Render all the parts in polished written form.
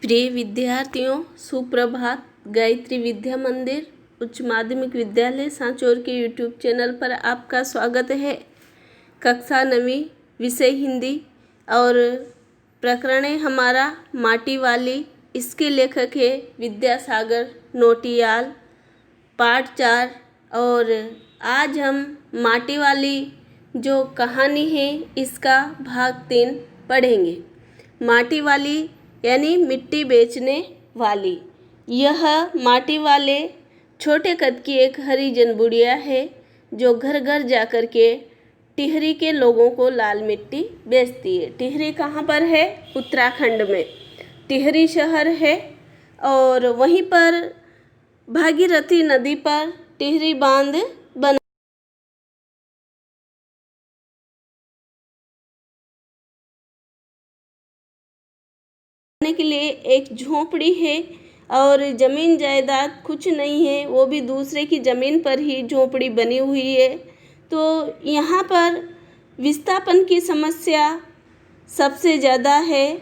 प्रिय विद्यार्थियों, सुप्रभात। गायत्री विद्या मंदिर उच्च माध्यमिक विद्यालय सांचौर के यूट्यूब चैनल पर आपका स्वागत है। कक्षा 9वीं, विषय हिंदी और प्रकरण है हमारा माटी वाली। इसके लेखक है विद्यासागर नोटियाल। पाठ 4। और आज हम माटी वाली जो कहानी है इसका भाग 3 पढ़ेंगे। माटी वाली यानी मिट्टी बेचने वाली। यह माटी वाले छोटे कद की एक हरिजन बुढ़िया है जो घर घर जाकर के टिहरी के लोगों को लाल मिट्टी बेचती है। टिहरी कहाँ पर है? उत्तराखंड में टिहरी शहर है और वहीं पर भागीरथी नदी पर टिहरी बांध बना के लिए एक झोपड़ी है और ज़मीन जायदाद कुछ नहीं है, वो भी दूसरे की ज़मीन पर ही झोपड़ी बनी हुई है। तो यहाँ पर विस्थापन की समस्या सबसे ज़्यादा है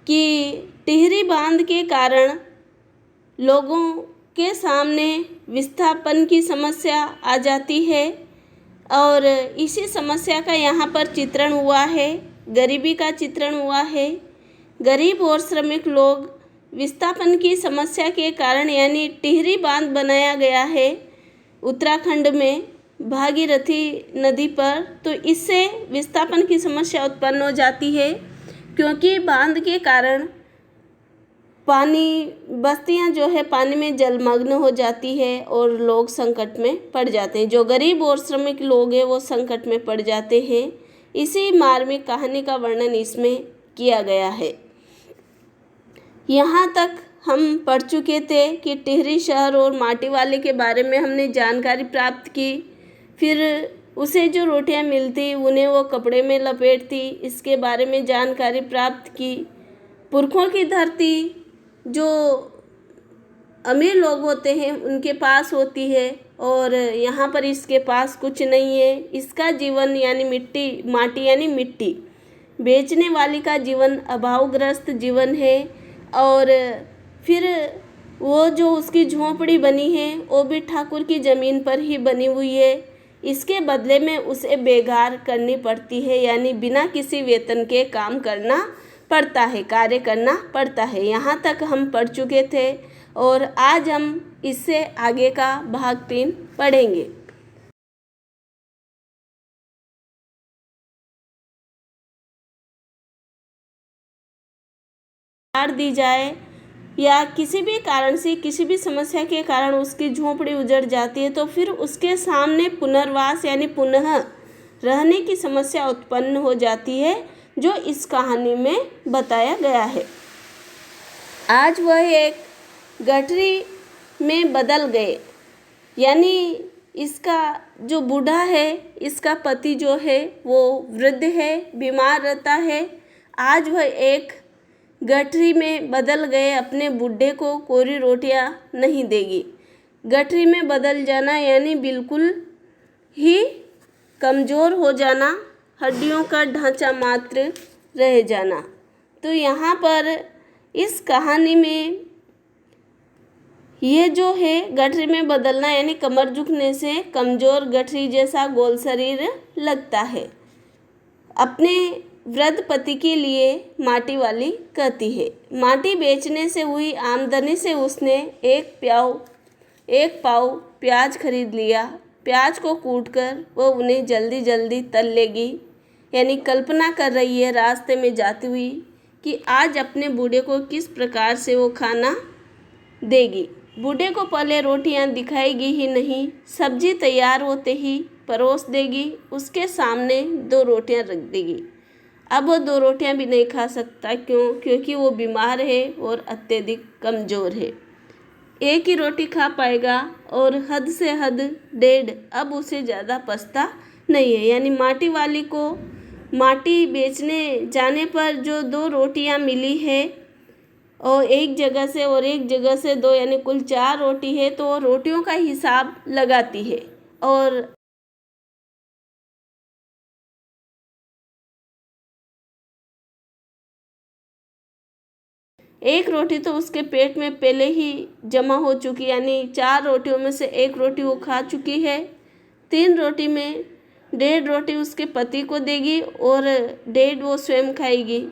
कि टिहरी बांध के कारण लोगों के सामने विस्थापन की समस्या आ जाती है और इसी समस्या का यहाँ पर चित्रण हुआ है। गरीबी का चित्रण हुआ है। गरीब और श्रमिक लोग विस्थापन की समस्या के कारण यानी टिहरी बांध बनाया गया है उत्तराखंड में भागीरथी नदी पर, तो इससे विस्थापन की समस्या उत्पन्न हो जाती है क्योंकि बांध के कारण पानी बस्तियां जो है पानी में जलमग्न हो जाती है और लोग संकट में पड़ जाते हैं। जो गरीब और श्रमिक लोग हैं वो संकट में पड़ जाते हैं। इसी मार्मिक कहानी का वर्णन इसमें किया गया है। यहाँ तक हम पढ़ चुके थे कि टिहरी शहर और माटी वाले के बारे में हमने जानकारी प्राप्त की। फिर उसे जो रोटियां मिलती उन्हें वो कपड़े में लपेटती, इसके बारे में जानकारी प्राप्त की। पुरखों की धरती जो अमीर लोग होते हैं उनके पास होती है और यहाँ पर इसके पास कुछ नहीं है। इसका जीवन यानी माटी यानी मिट्टी बेचने वाली का जीवन अभावग्रस्त जीवन है। और फिर वो जो उसकी झोंपड़ी बनी है वो भी ठाकुर की ज़मीन पर ही बनी हुई है। इसके बदले में उसे बेगार करनी पड़ती है यानी बिना किसी वेतन के काम करना पड़ता है, कार्य करना पड़ता है। यहाँ तक हम पढ़ चुके थे और आज हम इससे आगे का भाग 3 पढ़ेंगे। दी जाए या किसी भी कारण से किसी भी समस्या के कारण उसकी झोंपड़ी उजड़ जाती है तो फिर उसके सामने पुनर्वास यानी पुनः रहने की समस्या उत्पन्न हो जाती है जो इस कहानी में बताया गया है। आज वह एक गठरी में बदल गए यानी इसका जो बूढ़ा है इसका पति जो है वो वृद्ध है, बीमार रहता है। आज वह एक गठरी में बदल गए, अपने बुढ़े को कोरी रोटियां नहीं देगी। गठरी में बदल जाना यानी बिल्कुल ही कमज़ोर हो जाना, हड्डियों का ढांचा मात्र रह जाना। तो यहाँ पर इस कहानी में ये जो है गठरी में बदलना यानी कमर झुकने से कमज़ोर गठरी जैसा गोल शरीर लगता है। अपने वृद्ध पति के लिए माटी वाली कहती है। माटी बेचने से हुई आमदनी से उसने एक पाव प्याज खरीद लिया। प्याज को कूटकर वो उन्हें जल्दी जल्दी तल लेगी यानी कल्पना कर रही है रास्ते में जाती हुई कि आज अपने बूढ़े को किस प्रकार से वो खाना देगी। बूढ़े को पहले रोटियां दिखाएगी ही नहीं, सब्जी तैयार होते ही परोस देगी। उसके सामने 2 रोटियां रख देगी। अब वो 2 रोटियां भी नहीं खा सकता, क्योंकि वो बीमार है और अत्यधिक कमज़ोर है। एक ही रोटी खा पाएगा और हद से हद 1.5, अब उसे ज़्यादा पछता नहीं है। यानी माटी वाली को माटी बेचने जाने पर जो 2 रोटियां मिली है और एक जगह से और एक जगह से 2 यानी कुल 4 रोटी है, तो रोटियों का हिसाब लगाती है और एक रोटी तो उसके पेट में पहले ही जमा हो चुकी, यानी 4 रोटियों में से 1 रोटी वो खा चुकी है। 3 रोटी में 1.5 रोटी उसके पति को देगी और 1.5 वो स्वयं खाएगी।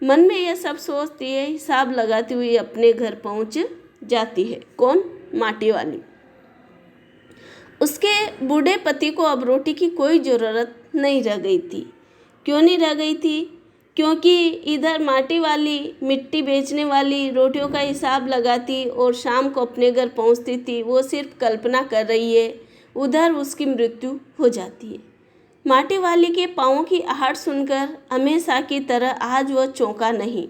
मन में यह सब सोचती है, हिसाब लगाती हुई अपने घर पहुंच जाती है। कौन? माटी वाली। उसके बूढ़े पति को अब रोटी की कोई ज़रूरत नहीं रह गई थी। क्यों नहीं रह गई थी? क्योंकि इधर माटी वाली, मिट्टी बेचने वाली रोटियों का हिसाब लगाती और शाम को अपने घर पहुंचती थी। वो सिर्फ कल्पना कर रही है, उधर उसकी मृत्यु हो जाती है। माटी वाली के पाँवों की आहट सुनकर हमेशा की तरह आज वह चौंका नहीं।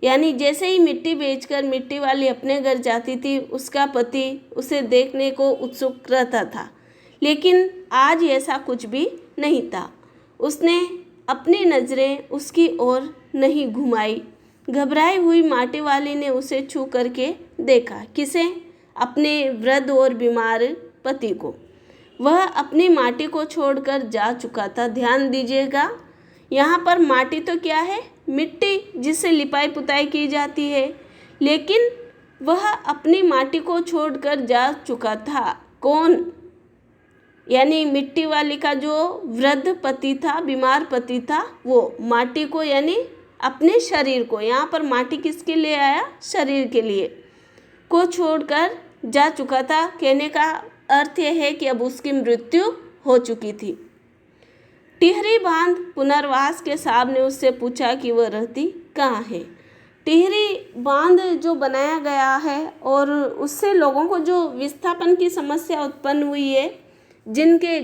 यानी जैसे ही मिट्टी बेचकर मिट्टी वाली अपने घर जाती थी, उसका पति उसे देखने को उत्सुक रहता था, लेकिन आज ऐसा कुछ भी नहीं था। उसने अपनी नज़रें उसकी ओर नहीं घुमाई। घबराई हुई माटी वाली ने उसे छू करके देखा। किसे? अपने वृद्ध और बीमार पति को। वह अपनी माटी को छोड़कर जा चुका था। ध्यान दीजिएगा, यहाँ पर माटी तो क्या है? मिट्टी, जिससे लिपाई पुताई की जाती है, लेकिन वह अपनी माटी को छोड़कर जा चुका था। कौन? यानी मिट्टी वाली का जो वृद्ध पति था, बीमार पति था, वो माटी को, यानी अपने शरीर को, यहाँ पर माटी किसके लिए आया? शरीर के लिए, को छोड़कर जा चुका था। कहने का अर्थ यह है कि अब उसकी मृत्यु हो चुकी थी। टिहरी बांध पुनर्वास के साहब ने उससे पूछा कि वह रहती कहाँ है। टिहरी बांध जो बनाया गया है और उससे लोगों को जो विस्थापन की समस्या उत्पन्न हुई है, जिनके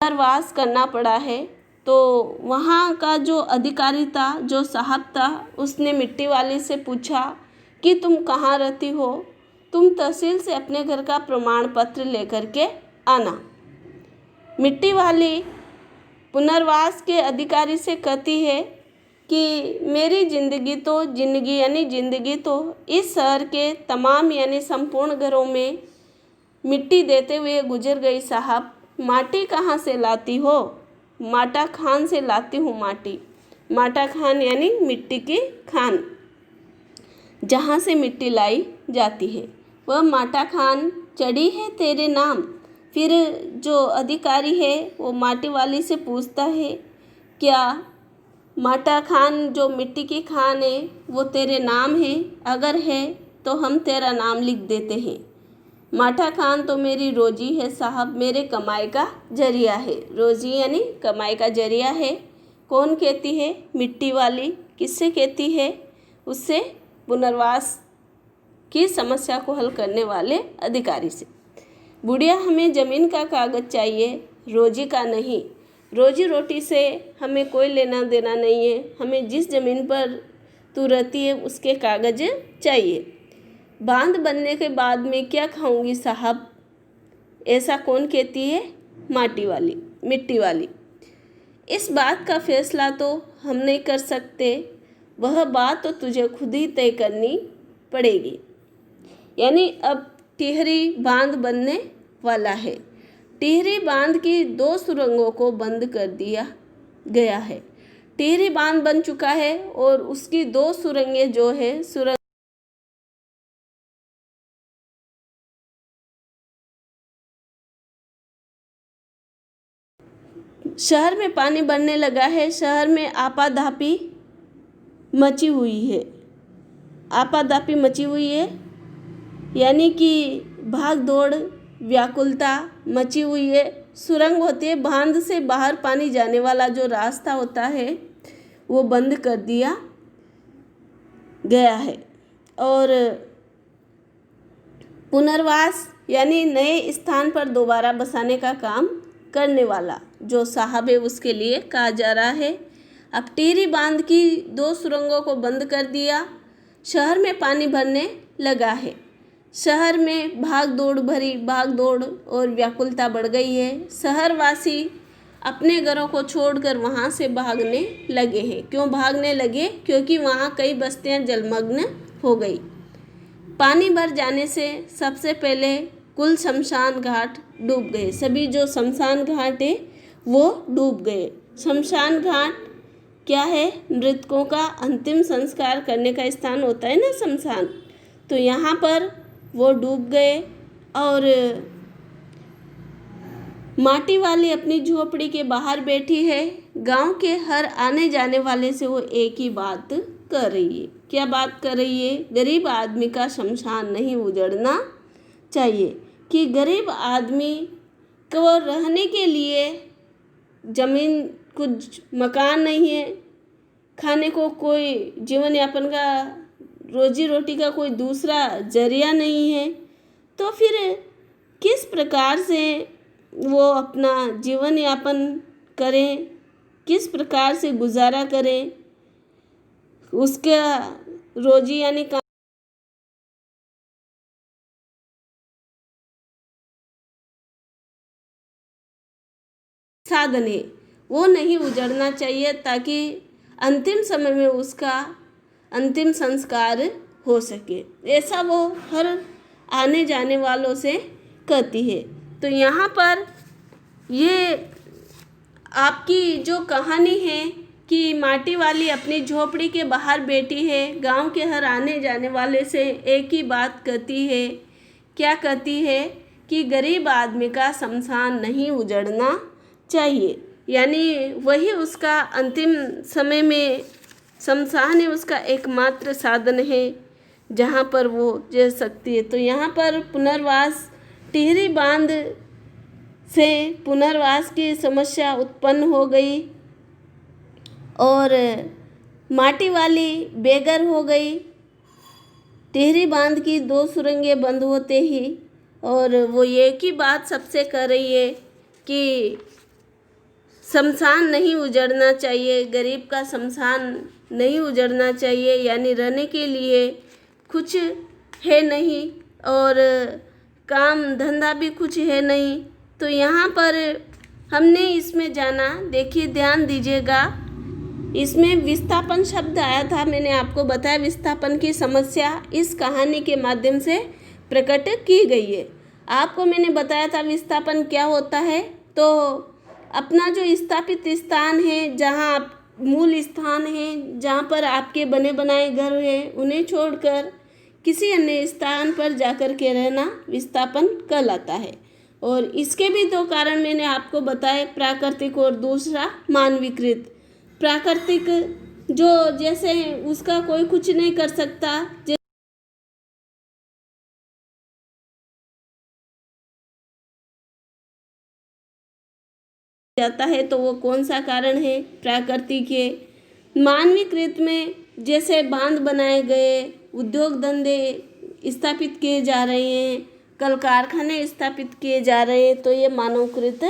पुनर्वास करना पड़ा है, तो वहाँ का जो अधिकारी था, जो साहब था, उसने मिट्टी वाली से पूछा कि तुम कहाँ रहती हो? तुम तहसील से अपने घर का प्रमाण पत्र लेकर के आना। मिट्टी वाली पुनर्वास के अधिकारी से कहती है कि मेरी ज़िंदगी तो इस शहर के तमाम यानी संपूर्ण घरों में मिट्टी देते हुए गुजर गई साहब। माटी कहाँ से लाती हो? माटा खान से लाती हूँ माटी। माटा खान यानी मिट्टी की खान, जहाँ से मिट्टी लाई जाती है, वह माटा खान चढ़ी है तेरे नाम। फिर जो अधिकारी है वो माटी वाली से पूछता है, क्या माटा खान जो मिट्टी की खान है वो तेरे नाम है? अगर है तो हम तेरा नाम लिख देते हैं। माटा खान तो मेरी रोजी है साहब, मेरे कमाई का जरिया है। रोजी यानी कमाई का जरिया है। कौन कहती है? मिट्टी वाली। किससे कहती है? उससे, पुनर्वास की समस्या को हल करने वाले अधिकारी से। बुढ़िया, हमें ज़मीन का कागज़ चाहिए, रोजी का नहीं। रोजी रोटी से हमें कोई लेना देना नहीं है, हमें जिस ज़मीन पर तू रहती है उसके कागज़ चाहिए। बांध बनने के बाद में क्या खाऊंगी साहब? ऐसा कौन कहती है? माटी वाली, मिट्टी वाली। इस बात का फैसला तो हम नहीं कर सकते, वह बात तो तुझे खुद ही तय करनी पड़ेगी। यानी अब टिहरी बांध बनने वाला है। टिहरी बांध की 2 सुरंगों को बंद कर दिया गया है। टिहरी बांध बन चुका है और उसकी 2 सुरंगें जो है, शहर में पानी बढ़ने लगा है। शहर में आपाधापी मची हुई है। आपाधापी मची हुई है यानी कि भाग दौड़, व्याकुलता मची हुई है। सुरंग होती है, बांध से बाहर पानी जाने वाला जो रास्ता होता है वो बंद कर दिया गया है। और पुनर्वास यानी नए स्थान पर दोबारा बसाने का काम करने वाला जो साहब है उसके लिए कहा जा रहा है। अब टिहरी बांध की 2 सुरंगों को बंद कर दिया। शहर में पानी भरने लगा है। शहर में भाग दौड़ और व्याकुलता बढ़ गई है। शहरवासी अपने घरों को छोड़कर वहाँ से भागने लगे हैं। क्यों भागने लगे? क्योंकि वहाँ कई बस्तियाँ जलमग्न हो गई। पानी भर जाने से सबसे पहले कुल शमशान घाट डूब गए। सभी जो शमशान घाट है वो डूब गए। शमशान घाट क्या है? मृतकों का अंतिम संस्कार करने का स्थान होता है ना, शमशान। तो यहाँ पर वो डूब गए और माटी वाली अपनी झोपड़ी के बाहर बैठी है। गांव के हर आने जाने वाले से वो एक ही बात कर रही है। क्या बात कर रही है? गरीब आदमी का शमशान नहीं उजड़ना चाहिए, कि गरीब आदमी को रहने के लिए ज़मीन, कुछ मकान नहीं है, खाने को कोई जीवन यापन का, रोजी रोटी का कोई दूसरा जरिया नहीं है, तो फिर किस प्रकार से वो अपना जीवन यापन करें, किस प्रकार से गुजारा करें, उसका रोजी यानी का साधन है वो नहीं उजड़ना चाहिए, ताकि अंतिम समय में उसका अंतिम संस्कार हो सके। ऐसा वो हर आने जाने वालों से कहती है। तो यहाँ पर ये आपकी जो कहानी है कि माटी वाली अपनी झोपड़ी के बाहर बैठी है, गांव के हर आने जाने वाले से एक ही बात कहती है। क्या कहती है? कि गरीब आदमी का शमशान नहीं उजड़ना चाहिए, यानी वही उसका अंतिम समय में शमशान है, उसका एकमात्र साधन है जहाँ पर वो जी सकती है। तो यहाँ पर पुनर्वास, टिहरी बांध से पुनर्वास की समस्या उत्पन्न हो गई और माटी वाली बेघर हो गई। टिहरी बांध की 2 सुरंगें बंद होते ही और वो एक ही बात सबसे कर रही है कि शमशान नहीं उजड़ना चाहिए, गरीब का शमशान नहीं उजड़ना चाहिए, यानी रहने के लिए कुछ है नहीं और काम धंधा भी कुछ है नहीं। तो यहाँ पर हमने इसमें जाना, देखिए ध्यान दीजिएगा, इसमें विस्थापन शब्द आया था। मैंने आपको बताया विस्थापन की समस्या इस कहानी के माध्यम से प्रकट की गई है। आपको मैंने बताया था विस्थापन क्या होता है। तो अपना जो स्थापित स्थान है, जहाँ आप मूल स्थान है, जहाँ पर आपके बने बनाए घर हैं, उन्हें छोड़कर किसी अन्य स्थान पर जाकर के रहना विस्थापन कहलाता है। और इसके भी 2 कारण मैंने आपको बताए, प्राकृतिक और दूसरा मानवीकृत। प्राकृतिक जो जैसे उसका कोई कुछ नहीं कर सकता जाता है, तो वो कौन सा कारण है? प्राकृतिक है। मानवीकृत में जैसे बांध बनाए गए, उद्योग धंधे स्थापित किए जा रहे हैं, कल कारखाने स्थापित किए जा रहे हैं, तो ये मानवकृत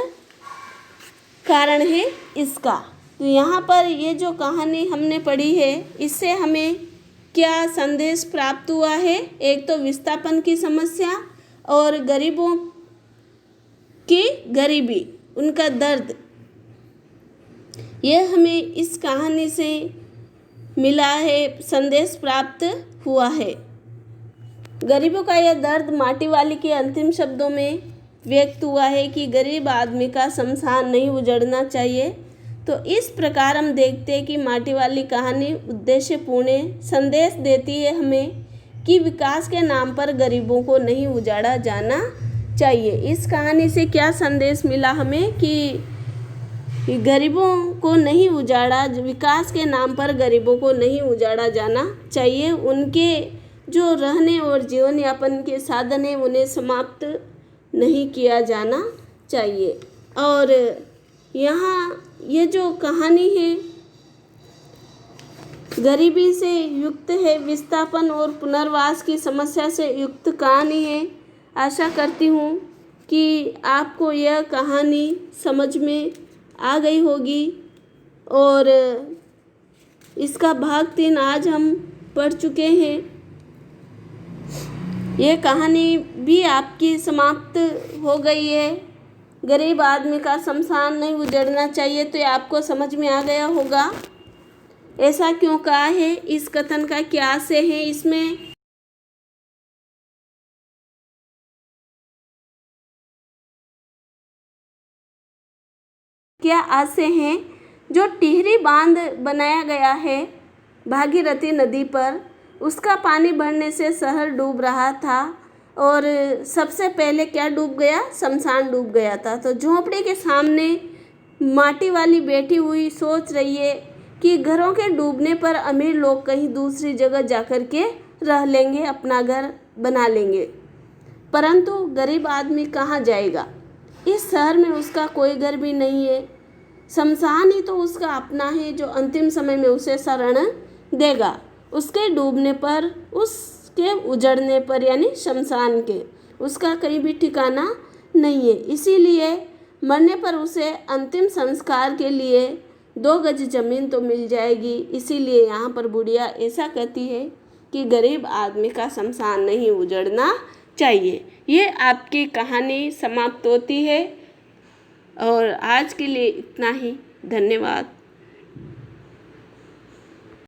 कारण है इसका। तो यहाँ पर ये जो कहानी हमने पढ़ी है, इससे हमें क्या संदेश प्राप्त हुआ है? एक तो विस्थापन की समस्या और गरीबों की गरीबी, उनका दर्द, यह हमें इस कहानी से मिला है, संदेश प्राप्त हुआ है। गरीबों का यह दर्द माटी वाली के अंतिम शब्दों में व्यक्त हुआ है कि गरीब आदमी का शमशान नहीं उजड़ना चाहिए। तो इस प्रकार हम देखते हैं कि माटी वाली कहानी उद्देश्यपूर्ण संदेश देती है हमें कि विकास के नाम पर गरीबों को नहीं उजाड़ा जाना चाहिए। इस कहानी से क्या संदेश मिला हमें कि गरीबों को नहीं उजाड़ा, विकास के नाम पर गरीबों को नहीं उजाड़ा जाना चाहिए। उनके जो रहने और जीवन यापन के साधन हैं उन्हें समाप्त नहीं किया जाना चाहिए। और यहाँ ये जो कहानी है गरीबी से युक्त है, विस्थापन और पुनर्वास की समस्या से युक्त कहानी है। आशा करती हूँ कि आपको यह कहानी समझ में आ गई होगी और इसका भाग 3 आज हम पढ़ चुके हैं। ये कहानी भी आपकी समाप्त हो गई है। गरीब आदमी का शमशान नहीं उजड़ना चाहिए, तो ये आपको समझ में आ गया होगा। ऐसा क्यों कहा है, इस कथन का क्या आशय है इसमें, क्या आज से हैं। जो टिहरी बांध बनाया गया है भागीरथी नदी पर, उसका पानी बढ़ने से शहर डूब रहा था और सबसे पहले क्या डूब गया, शमशान डूब गया था। तो झोंपड़ी के सामने माटी वाली बैठी हुई सोच रही है कि घरों के डूबने पर अमीर लोग कहीं दूसरी जगह जाकर के रह लेंगे, अपना घर बना लेंगे, परंतु गरीब आदमी कहाँ जाएगा। इस शहर में उसका कोई घर भी नहीं है। शमशान ही तो उसका अपना है जो अंतिम समय में उसे शरण देगा। उसके डूबने पर, उसके उजड़ने पर, यानी शमशान के, उसका कहीं भी ठिकाना नहीं है। इसीलिए मरने पर उसे अंतिम संस्कार के लिए 2 गज जमीन तो मिल जाएगी। इसीलिए यहाँ पर बुढ़िया ऐसा कहती है कि गरीब आदमी का शमशान नहीं उजड़ना चाहिए। ये आपकी कहानी समाप्त होती है और आज के लिए इतना ही। धन्यवाद।